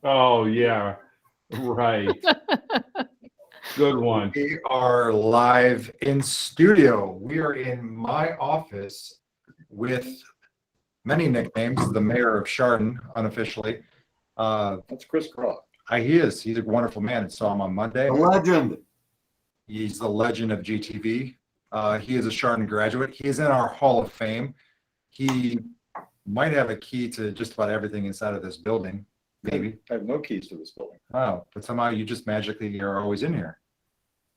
Oh, yeah. Right. Good one. We are live in studio. We are in my office with many nicknames. The mayor of Chardon, unofficially. That's Chris Cross. He is. He's a wonderful man. I saw him on Monday. A legend. He's the legend of GTV. He is a Chardon graduate. He is in our Hall of Fame. He might have a key to just about everything inside of this building. Maybe. I have no keys to this building. Oh, but somehow you just magically are always in here.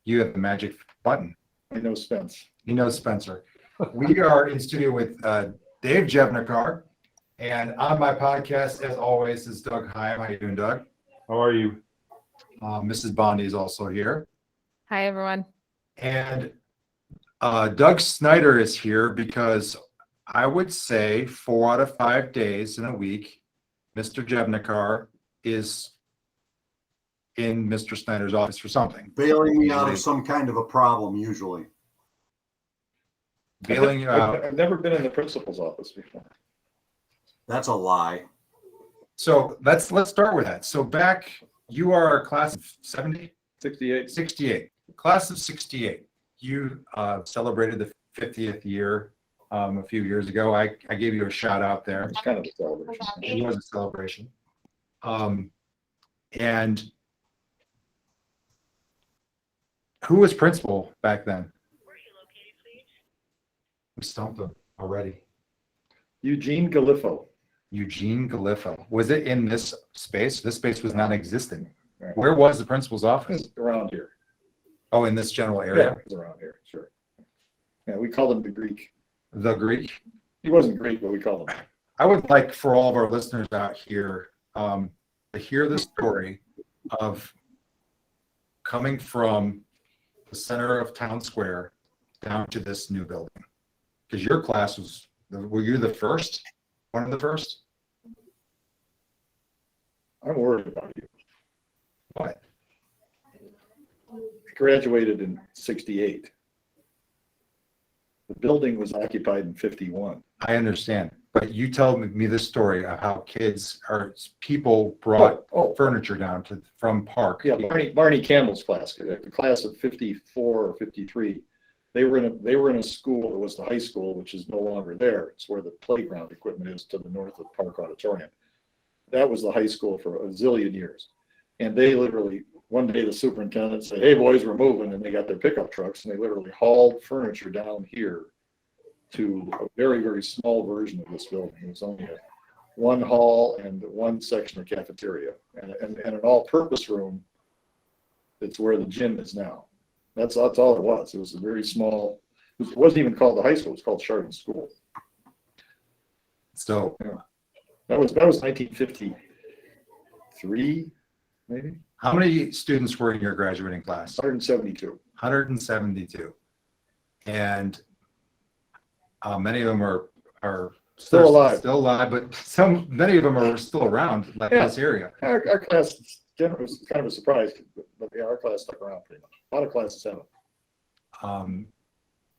You have the magic button. I know Spence. He knows Spencer. We are in studio with Dave Jevnikar, and on my podcast, as always, is Doug Heim. How you doing, Doug? How are you? Mrs. Bondi is also here, Hi, everyone. and Doug Snyder is here because I would say 4 out of 5 days in a week, Mr. Jevnikar is in Mr. Snyder's office for something. Bailing me out of some kind of a problem, usually. Bailing you out. I've never been in the principal's office before. That's a lie. So let's start with that. So back, you are a class of 70? 68. 68. Class of 68. You celebrated the 50th year a few years ago. I gave you a shout out there. It's kind of a celebration. It was a celebration. And who was principal back then? We stumped him already. Eugene Galifo. Eugene Galifo. Was it in this space? This space was non-existent. Right. Where was the principal's office? Around here. Oh, in this general Yeah, area? it's around here, sure. Yeah, we called him the Greek. The Greek? He wasn't Greek, but we called him. I would like for all of our listeners out here to hear the story of coming from the center of Town Square down to this new building. Because your class was, were you the first? One of the first? I'm worried about you. What? I graduated in 68. The building was occupied in 51. I understand. But you tell me this story of how people brought furniture down from Park. Yeah, Barney Campbell's class, the class of 54 or 53. They were in a school that was the high school, which is no longer there. It's where the playground equipment is to the north of Park Auditorium. That was the high school for a zillion years. And they literally, one day the superintendent said, "Hey boys, we're moving," and they got their pickup trucks and they literally hauled furniture down here to a very, very small version of this building. It was only one hall and one section of cafeteria and an all-purpose room. That's where the gym is now. That's all it was. It was a very small, it wasn't even called the high school, it was called Chardon School. So Yeah. That was 1953, maybe? how many students were in your graduating class? 172. 172. And many of them are Still alive. Still alive, but many of them are still around this area. Our class was kind of a surprise, but yeah, our class stuck around pretty much. A lot of classes haven't.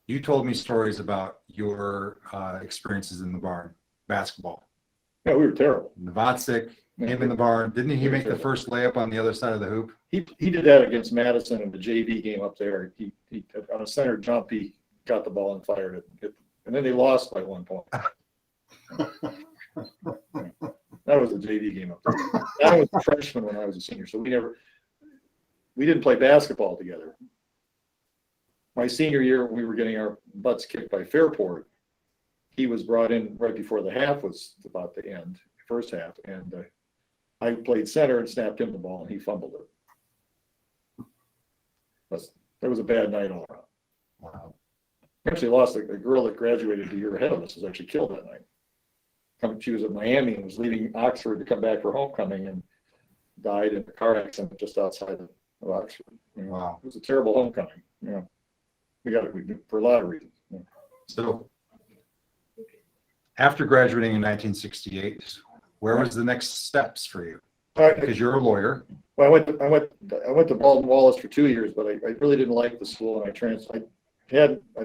You told me stories about your experiences in the barn, basketball. Yeah, we were terrible. Novatsik came in the barn. Didn't he make the first layup on the other side of the hoop? He did that against Madison in the JV game up there. He on a center jump, he got the ball and fired it. And then they lost by 1 point. That was the JV game up there. I was a freshman when I was a senior, so we didn't play basketball together. My senior year, we were getting our butts kicked by Fairport. He was brought in right before the half was about to end, first half, and I played center and snapped him the ball, and he fumbled it. That was a bad night all around. Wow. Actually lost a girl that graduated the year ahead of us was actually killed that night. She was at Miami and was leaving Oxford to come back for homecoming and died in a car accident just outside of Oxford. Wow. It was a terrible homecoming. Yeah, we got it for a lot of reasons. Yeah. So after graduating in 1968, where was the next steps for you? Because you're a lawyer. Well, I went to Baldwin Wallace for 2 years, but I really didn't like the school, and I'd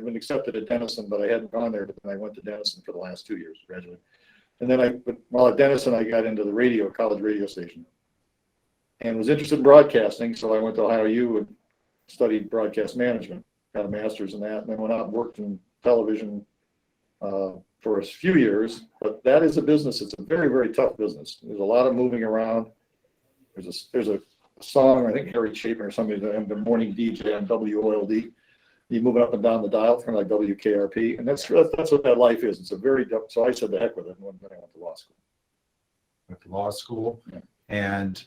been accepted at Denison, but I hadn't gone there. But then I went to Denison for the last 2 years, graduated. And then while at Denison, I got into the college radio station. and was interested in broadcasting. So I went to Ohio U and studied broadcast management, got a master's in that, and then went out and worked in television for a few years. But that is a business. It's a very, very tough business. There's a lot of moving around. There's a song, I think Harry Chapin or somebody, the morning DJ on WOLD. You moving up and down the dial, kind of like WKRP, and that's what that life is. It's a very, so I said the heck with it when I went to law school. With law school, Yeah. and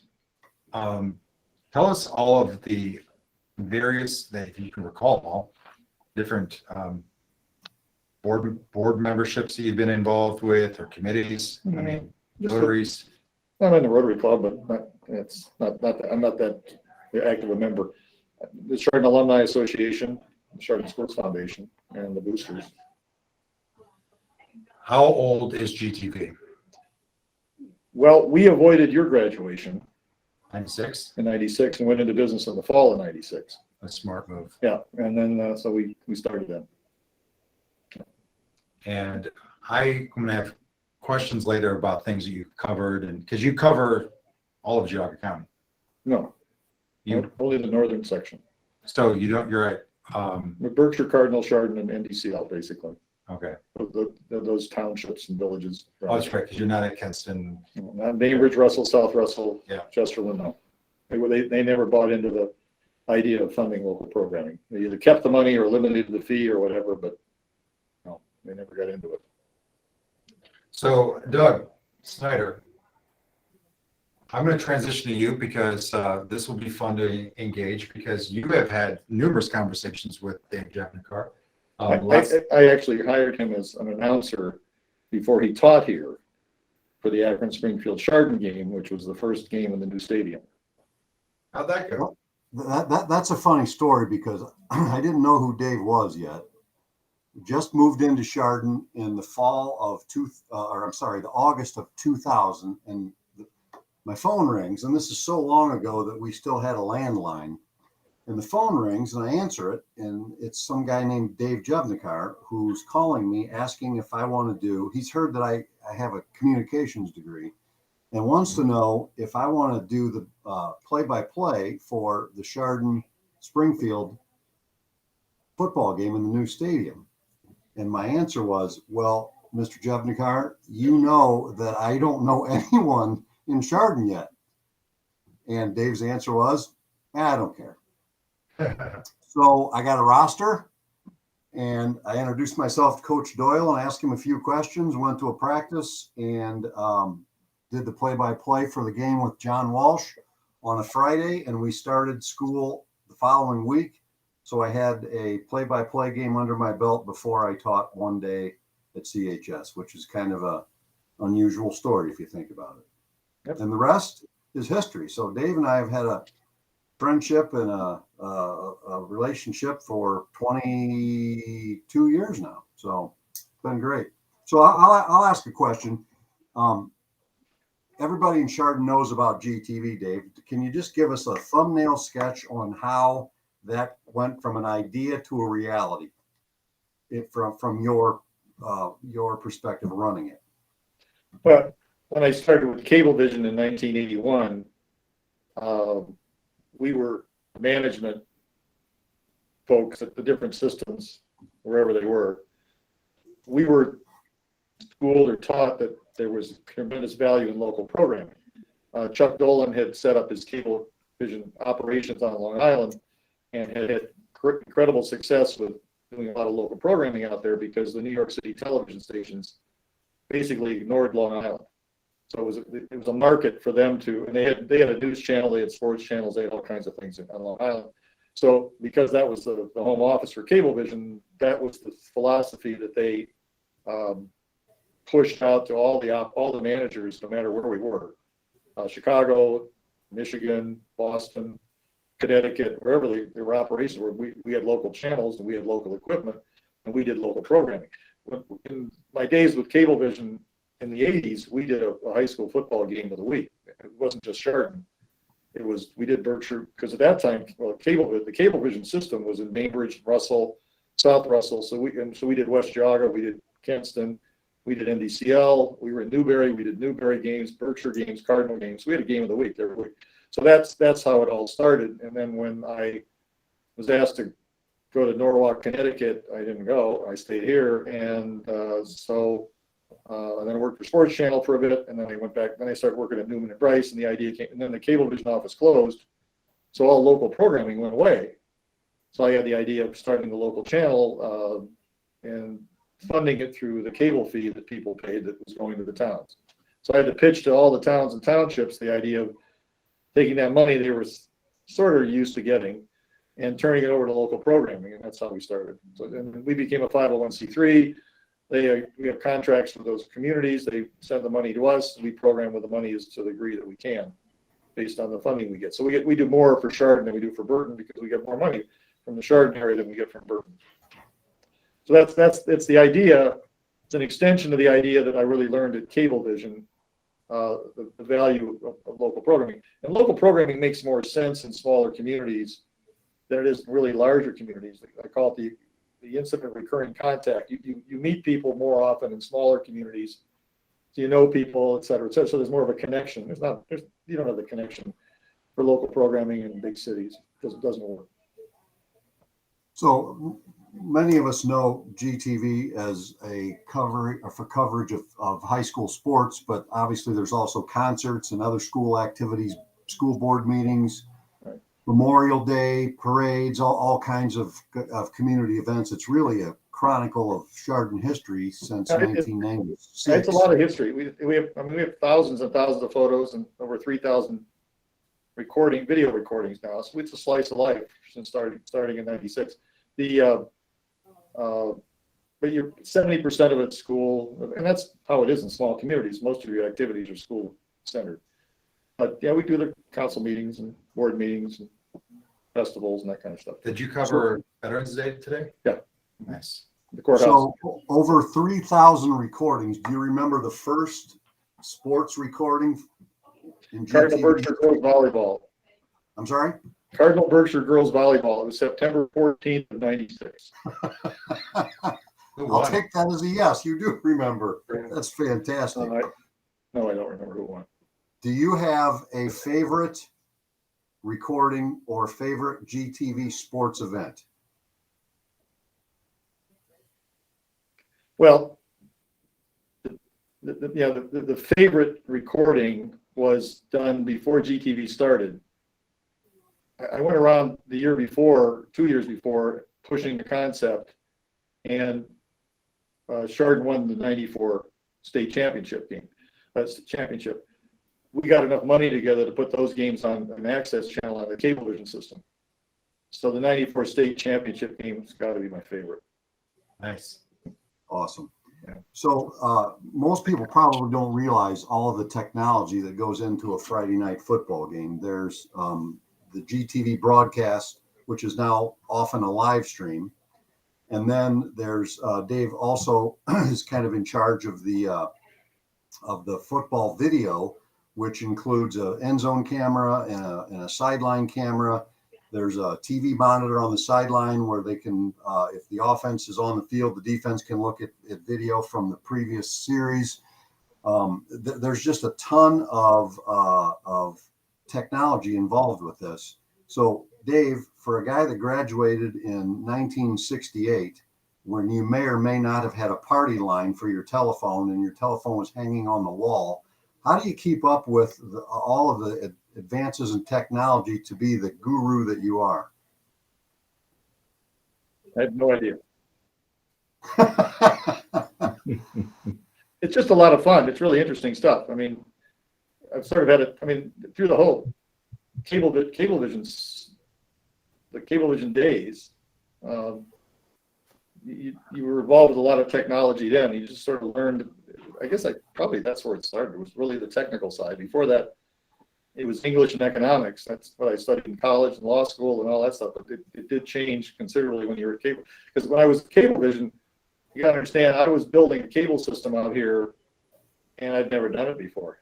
tell us all of the various, that if you can recall all, different board memberships that you've been involved with, or committees. I mean, Rotaries. I'm in the Rotary Club, but I'm not that active a member. The Chardon Alumni Association, the Chardon Schools Foundation, and the Boosters. How old is GTP? Well, we avoided your graduation 96. in '96 and went into business in the fall of '96. A smart move. Yeah, and then so we started then. And I'm going to have questions later about things that you've covered, and because you cover all of Geauga County. No, only the northern section. So you don't, you're at, With Berkshire, Cardinal, Chardon, and NDCL, basically. okay. Those townships and villages. Oh, that's right, because you're not at Kenston. Not Bainbridge, Russell, South Russell, Yeah. Chesterland, no. They never bought into the idea of funding local programming. They either kept the money or limited the fee or whatever, but no, they never got into it. So Doug Snyder, I'm going to transition to you because this will be fun to engage, because you have had numerous conversations with Dave Jevnikar. I actually hired him as an announcer before he taught here for the Akron Springfield Chardon game, which was the first game in the new stadium. How'd that go? That's a funny story because I didn't know who Dave was yet. Just moved into Chardon in the fall of the August of 2000, and my phone rings, and this is so long ago that we still had a landline. And the phone rings, and I answer it, and it's some guy named Dave Jevnikar who's calling me asking if I want to do. He's heard that I have a communications degree, and wants to know if I want to do the play-by-play for the Chardon Springfield football game in the new stadium. And my answer was, well, Mr. Jevnikar, you know that I don't know anyone in Chardon yet. And Dave's answer was, I don't care. So I got a roster, and I introduced myself to Coach Doyle and asked him a few questions, went to a practice, and did the play-by-play for the game with John Walsh on a Friday, and we started school the following week. So I had a play-by-play game under my belt before I taught one day at CHS, which is kind of a unusual story if you think about it. Yep. And the rest is history. So Dave and I have had a friendship and a relationship for 22 years now. So it's been great. So I'll ask a question. Everybody in Chardon knows about GTV, Dave. Can you just give us a thumbnail sketch on how that went from an idea to a reality, from your perspective running it? Well, when I started with Cablevision in 1981, we were management folks at the different systems, wherever they were. We were schooled or taught that there was tremendous value in local programming. Chuck Dolan had set up his Cablevision operations on Long Island and had incredible success with doing a lot of local programming out there because the New York City television stations basically ignored Long Island. So it was a market for them to, and they had a news channel, they had sports channels, they had all kinds of things on Long Island. So because that was the home office for Cablevision, that was the philosophy that they pushed out to all the managers, no matter where we were, Chicago, Michigan, Boston, Connecticut, wherever there were operations where we had local channels and we had local equipment and we did local programming. In my days with Cablevision in the 80s, we did a high school football game of the week. It wasn't just Chardon. We did Berkshire, because at that time, well, the Cablevision system was in Bainbridge, Russell, South Russell. So we did West Geauga, we did Kenston, We did NDCL. We were in Newberry. We did Newberry games, Berkshire games, Cardinal games. We had a game of the week every week. So that's how it all started. And then when I was asked to go to Norwalk, Connecticut, I didn't go. I stayed here, and and then I worked for Sports Channel for a bit, and then I went back. Then I started working at Newman and Bryce, and the idea came. And then the Cablevision office closed, so all local programming went away. So I had the idea of starting the local channel and funding it through the cable fee that people paid that was going to the towns. So I had to pitch to all the towns and townships the idea of taking that money they were sort of used to getting and turning it over to local programming, and that's how we started. So then we became a 501c3. We have contracts with those communities. They send the money to us. We program with the money as to the degree that we can, based on the funding we get. So we do more for Chardon than we do for Burton because we get more money from the Chardon area than we get from Burton. So that's the idea. It's an extension of the idea that I really learned at Cablevision, the value of local programming. And local programming makes more sense in smaller communities than it is in really larger communities. I call it the incident recurring contact. You meet people more often in smaller communities. So you know people, et cetera, et cetera. So there's more of a connection. You don't have the connection for local programming in big cities because it doesn't work. So many of us know GTV as a coverage of high school sports, but obviously there's also concerts and other school activities, school board meetings, right. Memorial Day, parades, all kinds of community events. It's really a chronicle of Chardon history since 1996. It's a lot of history. We have thousands and thousands of photos and over 3,000 video recordings now. So it's a slice of life since starting in '96. But you're 70% of it's school, and that's how it is in small communities. Most of your activities are school centered. But yeah, we do the council meetings and board meetings and festivals and that kind of stuff. Did you cover Veterans Day today? Yeah. Nice. The courthouse. So over 3,000 recordings. Do you remember the first sports recording in Cardinal GTV? Berkshire Girls Volleyball. I'm sorry? Cardinal Berkshire Girls Volleyball. It was September 14th of '96. I'll take that as a yes. You do remember. That's fantastic. No, I don't remember who won. Do you have a favorite recording or favorite GTV sports event? Well, the favorite recording was done before GTV started. I went around the year before, 2 years before, pushing the concept, and Chardon won the '94 state championship game. That's the championship. We got enough money together to put those games on an access channel on the Cablevision system. So the '94 state championship game's got to be my favorite. Nice. Awesome. Yeah. So most people probably don't realize all of the technology that goes into a Friday night football game. There's the GTV broadcast, which is now often a live stream. And then there's Dave also is kind of in charge of the football video, which includes an end zone camera and a sideline camera. There's a TV monitor on the sideline where they can, if the offense is on the field, the defense can look at video from the previous series. There's just a ton of technology involved with this. So, Dave, for a guy that graduated in 1968, when you may or may not have had a party line for your telephone and your telephone was hanging on the wall, how do you keep up with all of the advances in technology to be the guru that you are? I have no idea. It's just a lot of fun. It's really interesting stuff. I mean, I've sort of had it, through the whole Cablevision days, you were involved with a lot of technology then. You just sort of learned, I guess probably that's where it started. It was really the technical side. Before that, it was English and economics. That's what I studied in college and law school and all that stuff. But it did change considerably when you were at cable. Because when I was at Cablevision, you got to understand, I was building a cable system out here, and I'd never done it before.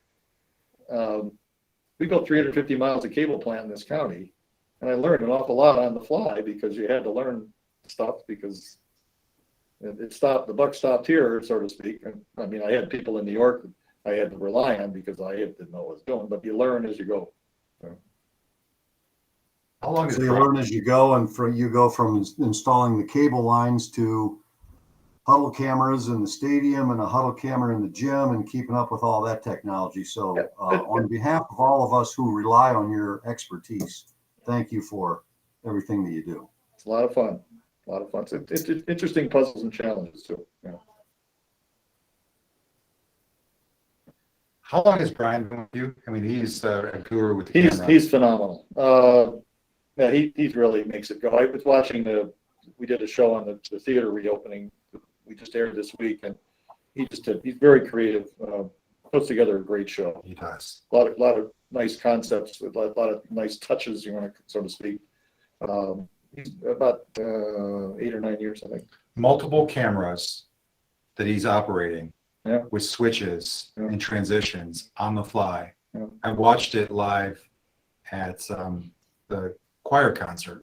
We built 350 miles of cable plant in this county, and I learned an awful lot on the fly because you had to learn stuff because it stopped, the buck stopped here, so to speak. And, I mean, I had people in New York I had to rely on because I didn't know what I was doing, but you learn as you go. How long is So you learn as you go, and you go from installing the cable lines to huddle cameras in the stadium and a huddle camera in the gym and keeping up with all that technology. So on behalf of all of us who rely on your expertise, thank you for everything that you do. It's a lot of fun. A lot of fun. It's interesting puzzles and challenges too. Yeah. How long has Brian been with you? I mean, he's a guru with the camera. He's phenomenal. Yeah, he really makes it go. I was watching we did a show on the theater reopening. We just aired this week, and he's very creative. Puts together a great show. He does. A lot of nice concepts with a lot of nice touches, you want to so to speak. He's about 8 or 9 years, I think. Multiple cameras that he's operating with switches Yeah. and transitions on the fly. Yeah. I watched it live at the choir concert.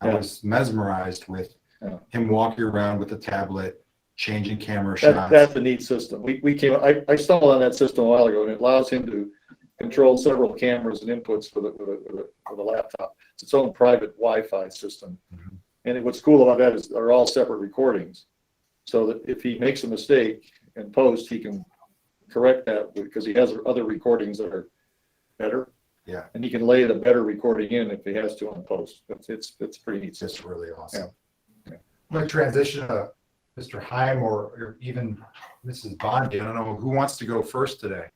I Yeah. was mesmerized with Yeah. him walking around with a tablet, changing camera shots. That's a neat system. I stumbled on that system a while ago, and it allows him to control several cameras and inputs with a laptop. It's its own private Wi-Fi system. Mhm. And what's cool about that is they're all separate recordings, so that if he makes a mistake in post, he can correct that because he has other recordings that are better. Yeah. And he can lay the better recording in if he has to on post. It's pretty neat. It's really awesome. Yeah. I'm going to transition to Mr. Heim or even Mrs. Bondi. I don't know who wants to go first today.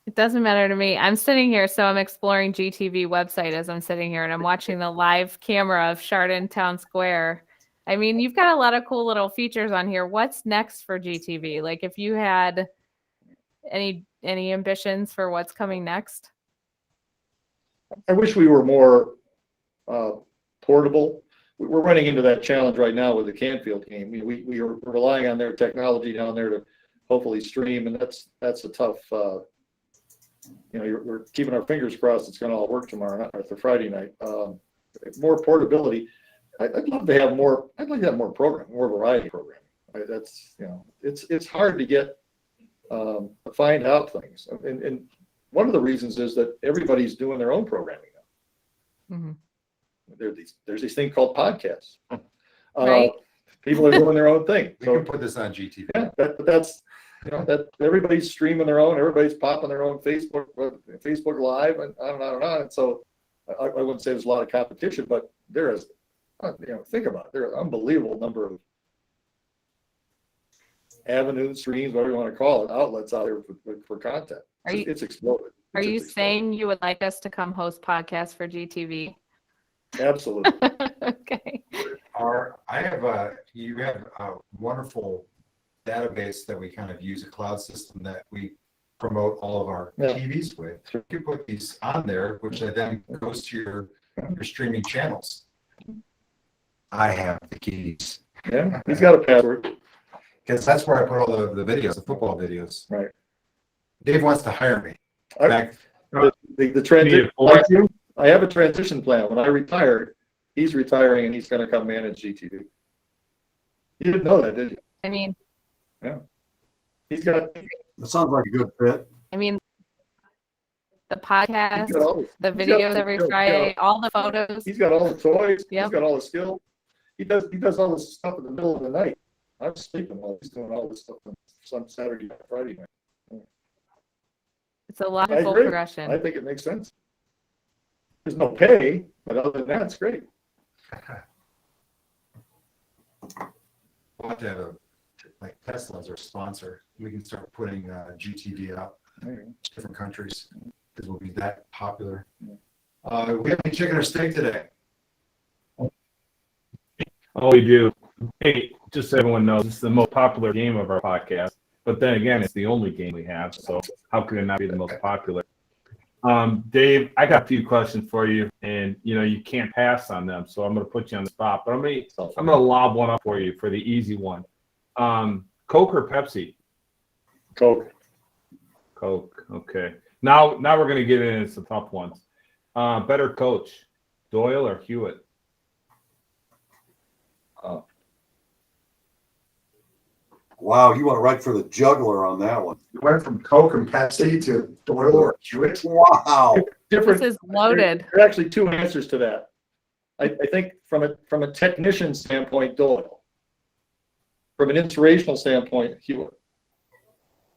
It doesn't matter to me. I'm sitting here, so I'm exploring GTV website as I'm sitting here, and I'm watching the live camera of Chardon Town Square. I mean, you've got a lot of cool little features on here. What's next for GTV? Like, if you had any ambitions for what's coming next? I wish we were more portable. We're running into that challenge right now with the Canfield game. We are relying on their technology down there to hopefully stream, and that's a tough. We're keeping our fingers crossed it's going to all work tomorrow night or Friday night. More portability. I'd love to have more. I'd like to have more programming, more variety programming. It's hard to get to find out things, and one of the reasons is that everybody's doing their own programming now. Mm-hmm. There's this thing called podcasts. Right. People are doing their own thing. We So can put this on GTV. yeah, that's that everybody's streaming their own. Everybody's popping their own Facebook Live and on and on and on. And so I wouldn't say there's a lot of competition, but there is. Think about it. There are an unbelievable number of avenues, streams, whatever you want to call it, outlets out there for content. It's exploded. Are you exploded. saying you would like us to come host podcasts for GTV? Absolutely. Okay. You have a wonderful database that we kind of use, a cloud system that we promote all of our Yeah. TVs with. So you can put these on there, which then goes to your streaming channels. I have the keys Yeah, he's got a password. because that's where I put all the videos, the football videos. Right. Dave wants to hire me. I- Back, The transition. afford you? I have a transition plan. When I retire, he's retiring and he's going to come manage GTV. You didn't know that, did you? I mean, He's got. That sounds like a good fit. the He's podcast, got all the he's got videos the every skills, Friday, all the photos. He's got all the toys. Yep. He's got all the skill. He does all this stuff in the middle of the night. I'm sleeping while he's doing all this stuff on some Saturday night, Friday night. It's a logical agree. progression. I think it makes sense. There's no pay, but other than that, it's great. we'll have to have like Tesla as our sponsor. We can start putting GTV out in different countries because we'll be that popular. We have any chicken or steak today? Oh, we do. Hey, just so everyone knows, this is the most popular game of our podcast. But then again, it's the only game we have, so how could it not be the most popular? Dave, I got a few questions for you, and you can't pass on them, so I'm going to put you on the spot. But I'm going to lob one up for you for the easy one. Coke or Pepsi? Coke. Coke. Okay. Now we're going to get into some tough ones. Better coach, Doyle or Hewitt? Wow, you went right for the juggler on that one. You went from Coke and Pepsi to Doyle or Hewitt. Wow. Different. This is loaded. There are actually two answers to that. I think from a technician standpoint, Doyle. From an inspirational standpoint, Hewitt.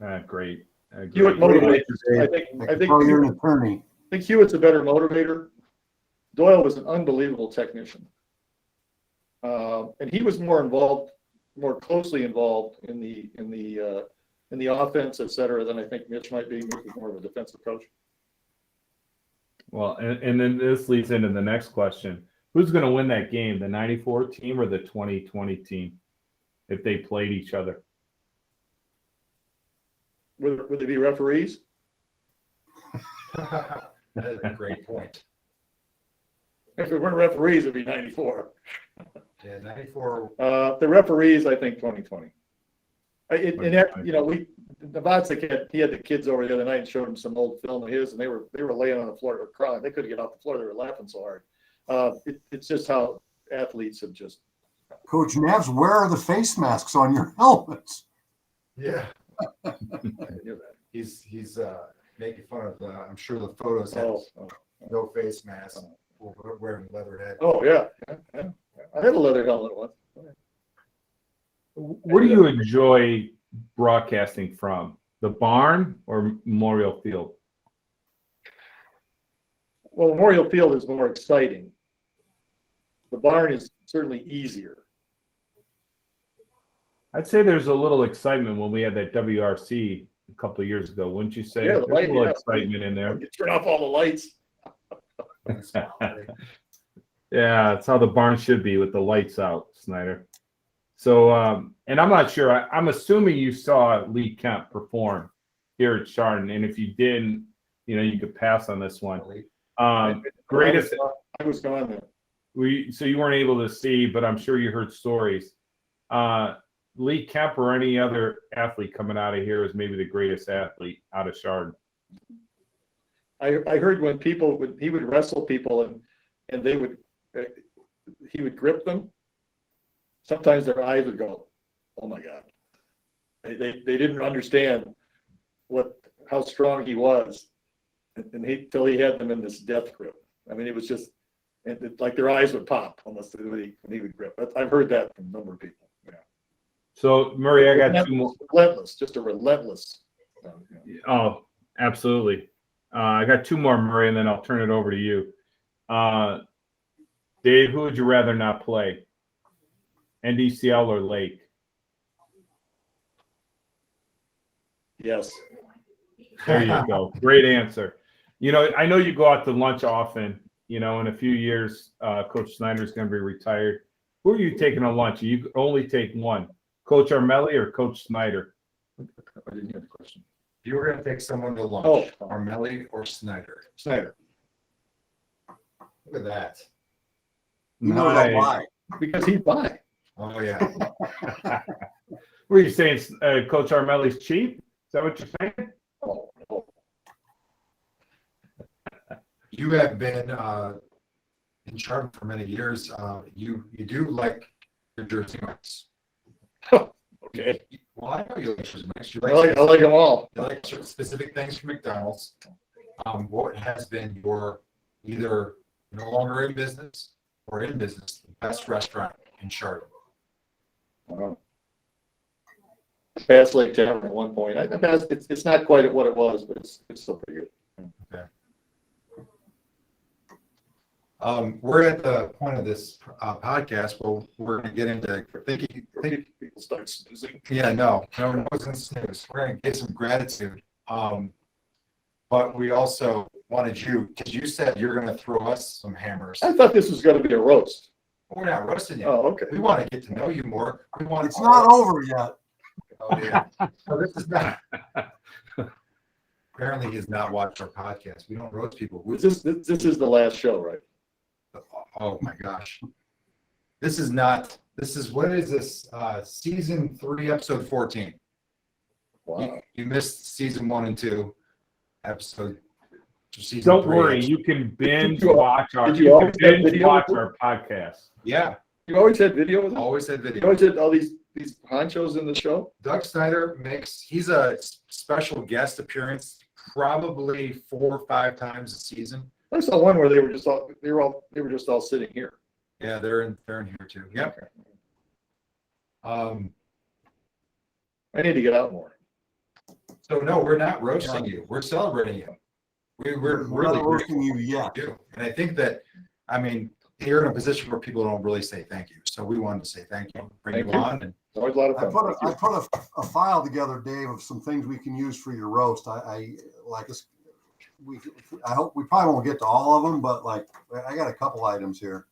Great. Great. Hewitt motivates. I I think can tell you're an attorney. I think Hewitt's a better motivator. Doyle was an unbelievable technician. And he was more closely involved in the offense, et cetera, than I think Mitch might be. Mitch was more of a defensive coach. Well, and then this leads into the next question. Who's going to win that game, the 94 team or the 2020 team, if they played each other? Would they be referees? That is a great point. If it weren't referees, it'd be 94. Yeah, 94. The referees, I think 2020. Navatsik he had the kids over the other night and showed them some old film of his, and they were laying on the floor, they were crying. They couldn't get off the floor. They were laughing so hard. It's just how athletes have just. Coach Navs, where are the face masks on your helmets? Yeah, I knew that. he's making fun of. I'm sure the photos have no face mask, wearing leather head. Oh yeah. I had a leather helmet once. Where do you enjoy broadcasting from? The barn or Memorial Field? Well, Memorial Field is more exciting. The barn is certainly easier. I'd say there's a little excitement when we had that WRC a couple of years ago, wouldn't you say? Yeah, There's a little excitement in there. You turn off all the lights. Yeah, it's how the barn should be with the lights out, Snyder. So, and I'm not sure. I'm assuming you saw Lee Kemp perform here at Chardon, and if you didn't, you could pass on this one. Greatest. I was gone then. So you weren't able to see, but I'm sure you heard stories. Lee Kemp or any other athlete coming out of here is maybe the greatest athlete out of Chardon. I heard when he would wrestle people and he would grip them. Sometimes their eyes would go, "Oh my God!" They didn't understand how strong he was, until he had them in this death grip. I mean, it was just like their eyes would pop almost when he would grip. I've heard that from a number of people. Yeah. So Murray, I got two more. Relentless, just a relentless. Oh, absolutely. I got two more, Murray, and then I'll turn it over to you. Dave, who would you rather not play? NDCL or Lake? Yes. There you go. Great answer. I know you go out to lunch often. In a few years, Coach Snyder's going to be retired. Who are you taking to lunch? You only take one. Coach Armelli or Coach Snyder? I didn't hear the question. If you were going to take someone to lunch, Armelli or Snyder? Snyder. Look at that. Why? Because he'd buy. Oh, yeah. Were you saying Coach Armelli's cheap? Is that what you're saying? Oh, no. You have been in Chardon for many years. You do like your Jersey Mike's. Okay. Well, I know you like Jersey Mike's. I like them all. You like certain specific things from McDonald's. What has been your either no longer in business or in business the best restaurant in Chardon? Bass Lake Tavern at one point. It's not quite what it was, but it's still pretty good. Okay. We're at the point of this podcast where we're going to get into thinking. People start snoozing. Yeah, no one's going to snooze. We're going to get some gratitude. But we also wanted you, because you said you're going to throw us some hammers. I thought this was going to be a roast. We're not roasting you. Oh, okay. We want to get to know you more. It's not over yet. Oh, yeah. So this is not. Apparently, he has not watched our podcast. We don't roast people. This is the last show, right? Oh my gosh. This is what is this? Season 3, episode 14. Wow. You missed season 1 and 2, episode. Season Don't 3, worry, episode. you can binge watch our watch podcast. Yeah. You always had video with him? Always had You video. always had all these honchos in the show? Doug Snyder he's a special guest appearance probably 4 or 5 times a season. I saw one where they were just all sitting here. Yeah, they're in here too. Yep. I need to get out more. So no, we're not roasting you. We're celebrating you. We're really not roasting you grateful yet. for you. And I think that, I mean, you're in a position where people don't really say thank you. So we wanted to say thank you, bring Thank you you. on. And It's always a lot of I fun. put Thank you. a file together, Dave, of some things we can use for your roast. I hope we probably won't get to all of them, but like I got a couple items here.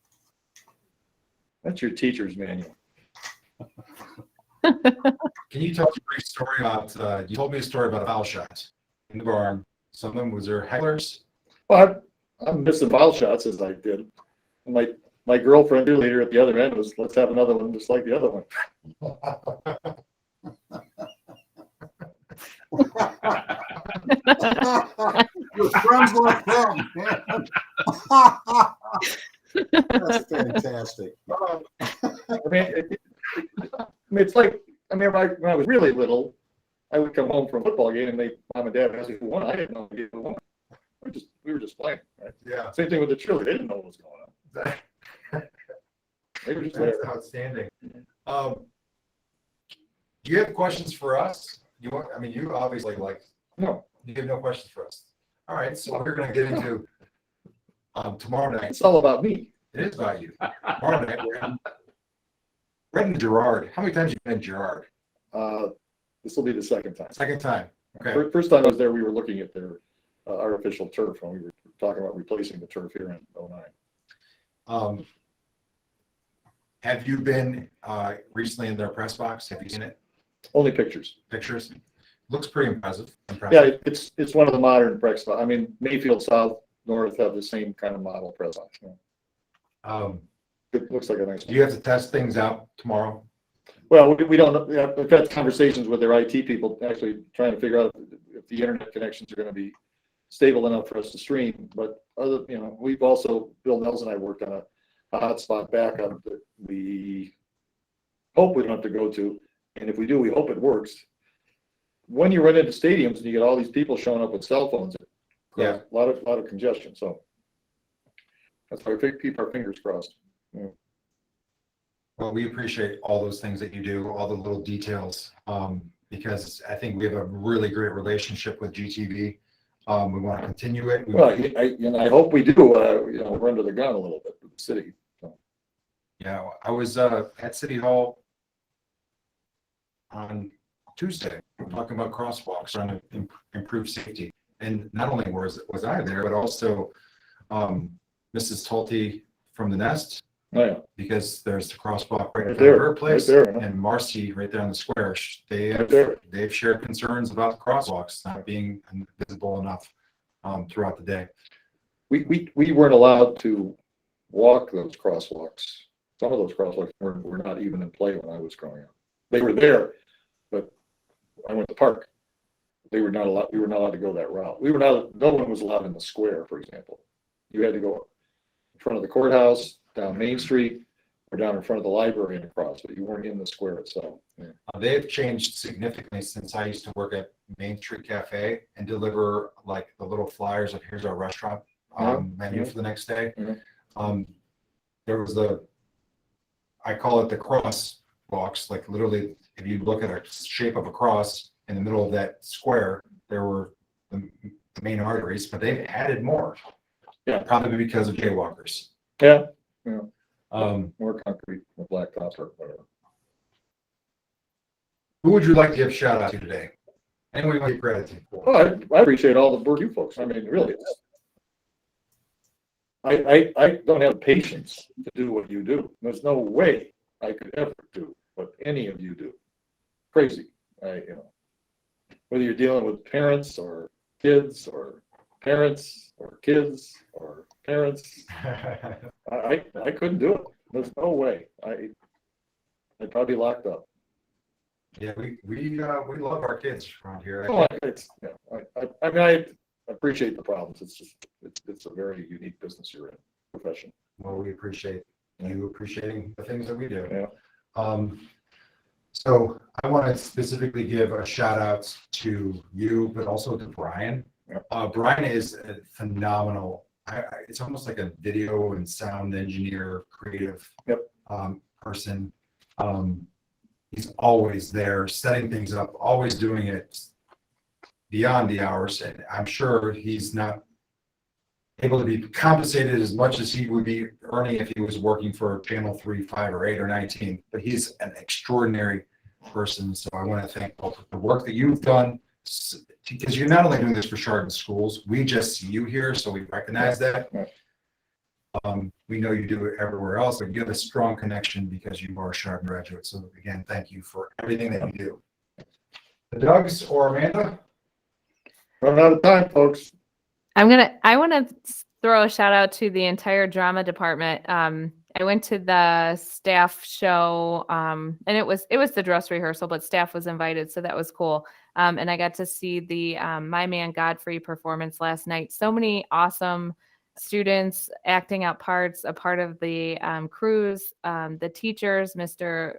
That's your teacher's manual. can you tell us a brief story about, you told me a story about a foul shot in the barn. Some of them, was there hecklers? Well, I'm missing foul shots as I did. My girlfriend cheerleader at the other end was, let's have another one just like the other one. With friends like them, man. That's fantastic. It's like, when I was really little, I would come home from a football game and mom and dad asked me who won. I didn't know who won. We were just playing. Right? Yeah. Same thing with the cheerleader. They didn't know what was going on. They were just there. That's outstanding. Do you have questions for us? You obviously No, you have no questions for us. All right, so we're going to get into tomorrow night. it's all about me. It is about you. Tomorrow night we're in Girard. How many times have you been in Girard? This will be the second time. Second time. Okay. First time I was there, we were looking at their artificial turf when we were talking about replacing the turf here in '09. Have you been recently in their press box? Have you seen it? Only pictures. Pictures? Looks pretty impressive. Yeah, it's one of the modern press box. I mean, Mayfield South, North have the same kind of model press box. Yeah. It looks like a nice Do one. you have to test things out tomorrow? Well, we don't know. We've had conversations with their IT people actually trying to figure out if the internet connections are going to be stable enough for us to stream. But we've also, Bill Nels and I worked on a hotspot backup that we hope we don't have to go to. And if we do, we hope it works. When you run into stadiums and you get all these people showing up with cell phones, Yeah. a lot of congestion. So that's why we keep our fingers crossed. Yeah. Well, we appreciate all those things that you do, all the little details, because I think we have a really great relationship with GTV. We want to continue it. Well, I hope we do. We're under the gun a little bit with the city. So. Yeah, I was at City Hall on Tuesday talking about crosswalks, trying to improve safety. And not only was I there, but also Mrs. Tolte from the Nest, Oh, yeah. because there's the crosswalk right Right there, there, her place, right there, huh? and Marcy right there on the square. Right there. They've shared concerns about crosswalks not being visible enough throughout the day. We weren't allowed to walk those crosswalks. Some of those crosswalks were not even in play when I was growing up. They were there, but I went to the park. We were not allowed to go that route. No one was allowed in the square, for example. You had to go in front of the courthouse, down Main Street, or down in front of the library and across, but you weren't in the square itself. Yeah. They have changed significantly since I used to work at Main Street Cafe and deliver like the little flyers of here's our restaurant menu for the next day. Mhm. There was I call it the cross walks, like literally if you look at a shape of a cross in the middle of that square, there were the main arteries, but they've added more. Yeah. Probably because of jaywalkers. Yeah. More concrete, more blacktop or whatever. Who would you like to give shout out to today? Anyone you want to give gratitude for? Well, I appreciate all the work you folks. I mean, really, I don't have patience to do what you do. There's no way I could ever do what any of you do. Crazy. Whether you're dealing with parents or kids or parents or kids or parents, I couldn't do it. There's no way. I'd probably be locked up. Yeah, we love our kids around here. I appreciate the problems. It's a very unique business you're in, profession. Well, we appreciate you appreciating the things that we do. Yeah. So I want to specifically give a shout out to you, but also to Brian. Brian is a phenomenal. It's almost like a video and sound engineer, creative person. He's always there, setting things up, always doing it beyond the hours. And I'm sure he's not able to be compensated as much as he would be earning if he was working for Channel 3, 5, or 8, or 19. But he's an extraordinary person. So I want to thank both of the work that you've done, because you're not only doing this for Chardon schools, we just see you here, so we recognize that. We know you do it everywhere else, but you have a strong connection because you are a Chardon graduate. So again, thank you for everything that you do. The Dougs or Amanda? Running out of time, folks. I want to throw a shout out to the entire drama department. I went to the staff show, and it was the dress rehearsal, but staff was invited, so that was cool. And I got to see the My Man Godfrey performance last night. So many awesome students acting out parts, a part of the cruise, the teachers, Mr.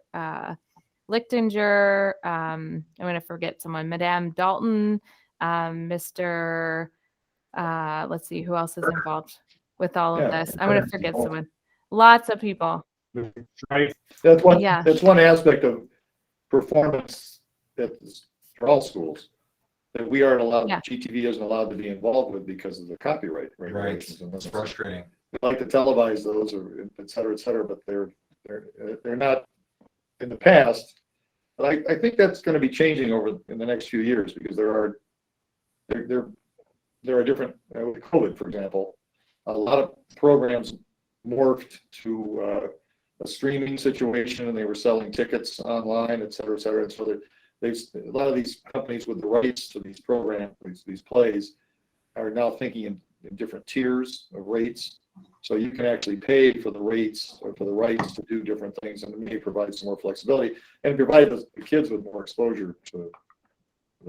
Lichtinger, I'm going to forget someone, Madame Dalton, Mr. Let's see, who else is involved with all of this? I'm going to forget someone. Lots of people. That's one. Yeah. That's one aspect of performance for all schools that we aren't allowed. Yeah. GTV isn't allowed to be involved with because of the copyright regulations. And It's frustrating. we like to televise those, or et cetera, but they're not in the past. But I think that's going to be changing over in the next few years, because there are different, with COVID, for example, a lot of programs morphed to a streaming situation, and they were selling tickets online, et cetera, et cetera. And so a lot of these companies with the rights to these programs, these plays, are now thinking in different tiers of rates. So you can actually pay for the rates or for the rights to do different things, and it may provide some more flexibility and provide the kids with more exposure to.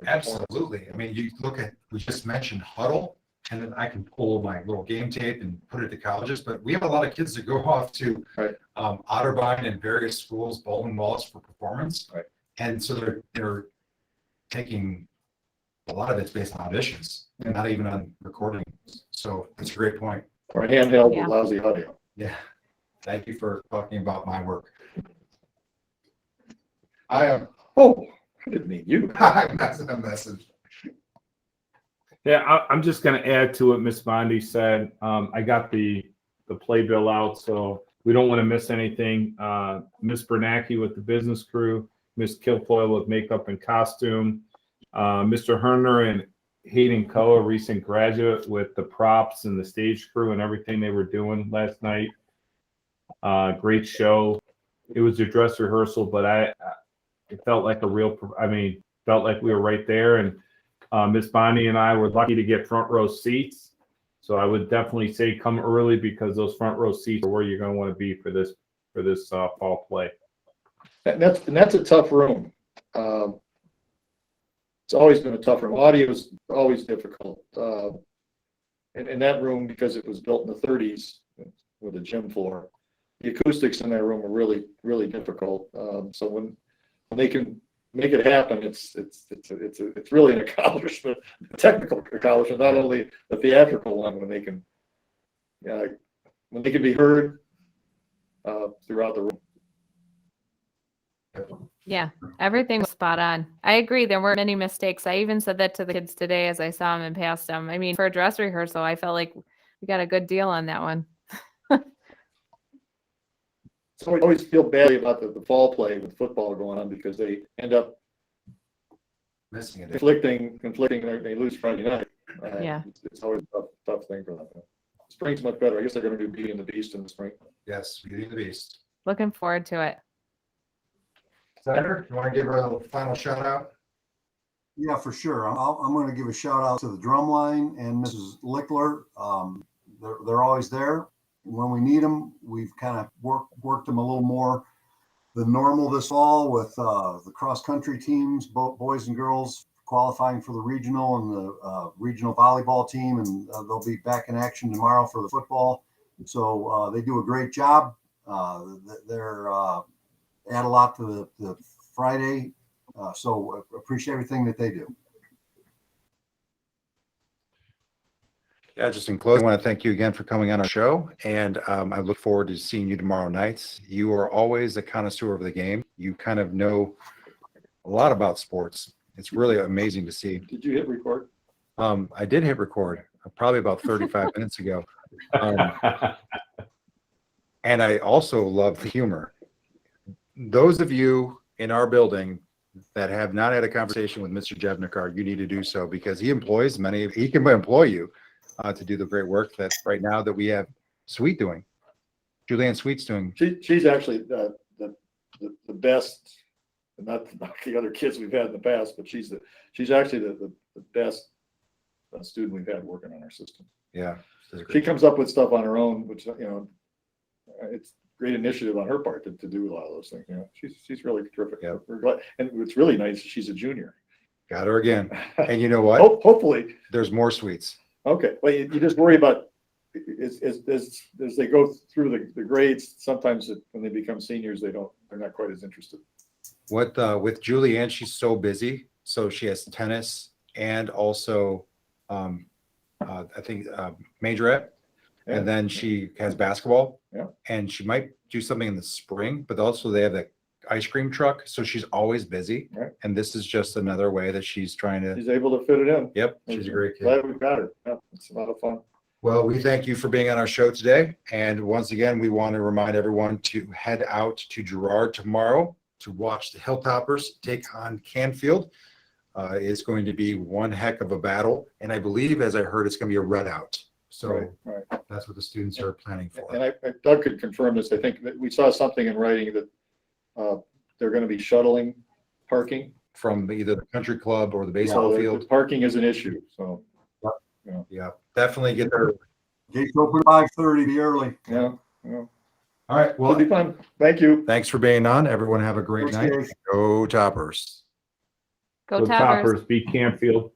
Absolutely. I mean, you look at, we just mentioned Huddle, and then I can pull my little game tape and put it to colleges, but we have a lot of kids that go off to Otterbein and various schools, Baldwin Wallace, for performance. Right. And so they're taking, a lot of it's based on auditions and not even on recording. So that's a great point. Or handheld with lousy audio. Yeah. Thank you for talking about my work. I didn't mean you. I'm messing a message. Yeah, I'm just going to add to what Miss Bondi said. I got the playbill out, so we don't want to miss anything. Miss Bernacki with the business crew, Miss Kilfoyle with makeup and costume, Mr. Herner and Hayden Coe, a recent graduate, with the props and the stage crew and everything they were doing last night. Great show. It was a dress rehearsal, but it felt like felt like we were right there. And Miss Bonnie and I were lucky to get front row seats. So I would definitely say come early, because those front row seats are where you're going to want to be for this fall play. And that's a tough room. It's always been a tough room. Audio is always difficult. In that room, because it was built in the 30s with a gym floor, the acoustics in that room are really, really difficult. So when they can make it happen, it's really an accomplishment, a technical accomplishment, not only the theatrical one, when they can be heard throughout the room. Yeah, everything was spot on. I agree. There weren't many mistakes. I even said that to the kids today as I saw them and passed them. I mean, for a dress rehearsal, I felt like we got a good deal on that one. So I always feel badly about the fall play with football going on, because they end up Missing it. conflicting. They lose Friday night. Yeah. It's always a tough thing for them. Spring's much better. I guess they're going to do Beauty and the Beast in the spring. Yes, Beauty and the Beast. Looking forward to it. Senator, you want to give her a final shout out? Yeah, for sure. I'm going to give a shout out to the drumline and Mrs. Lickler. They're always there. When we need them, we've kind of worked them a little more than normal this fall with the cross-country teams, both boys and girls, qualifying for the regional and the regional volleyball team, and they'll be back in action tomorrow for the football. So they do a great job. They're add a lot to the Friday. So appreciate everything that they do. Yeah, just in closing, I want to thank you again for coming on our show, and I look forward to seeing you tomorrow night. You are always a connoisseur of the game. You kind of know a lot about sports. It's really amazing to see. Did you hit record? I did hit record probably about 35 minutes ago. And I also love the humor. Those of you in our building that have not had a conversation with Mr. Jevnikar, you need to do so, because he employs many. He can employ you to do the great work that right now that we have Sweet doing. Julianne Sweet's doing. She's actually the best, not the other kids we've had in the past, but she's actually the best student we've had working on our system. Yeah. She comes up with stuff on her own, which, it's great initiative on her part to do a lot of those things. She's really terrific. Yeah. We're glad, and what's really nice, she's a junior. Got her again. And you know what? Hopefully. There's more Sweets. Okay. Well, you just worry about as they go through the grades. Sometimes when they become seniors, they're not quite as interested. With Julianne, she's so busy. So she has tennis and also, I think, majorette. Yeah. And then she has basketball. Yeah. And she might do something in the spring, but also they have the ice cream truck. So she's always busy. Right. And this is just another way that she's trying to. She's able to fit it in. Yep. She's a great kid. Glad we've got her. Yeah, it's a lot of fun. Well, we thank you for being on our show today. And once again, we want to remind everyone to head out to Girard tomorrow to watch the Hilltoppers take on Canfield. It's going to be one heck of a battle. And I believe, as I heard, it's going to be a red out. So Right. that's what the students are planning for. And Doug could confirm this. I think that we saw something in writing that they're going to be shuttling parking. From either the country club or the So baseball the field. parking is an issue. So Yeah, definitely get there. Gates open 5:30, be early. yeah. All right. It'll be Well, fun. Thank you. thanks for being on. Everyone have a great night. Appreciate it. Go Toppers. Go So Toppers. Toppers beat Canfield.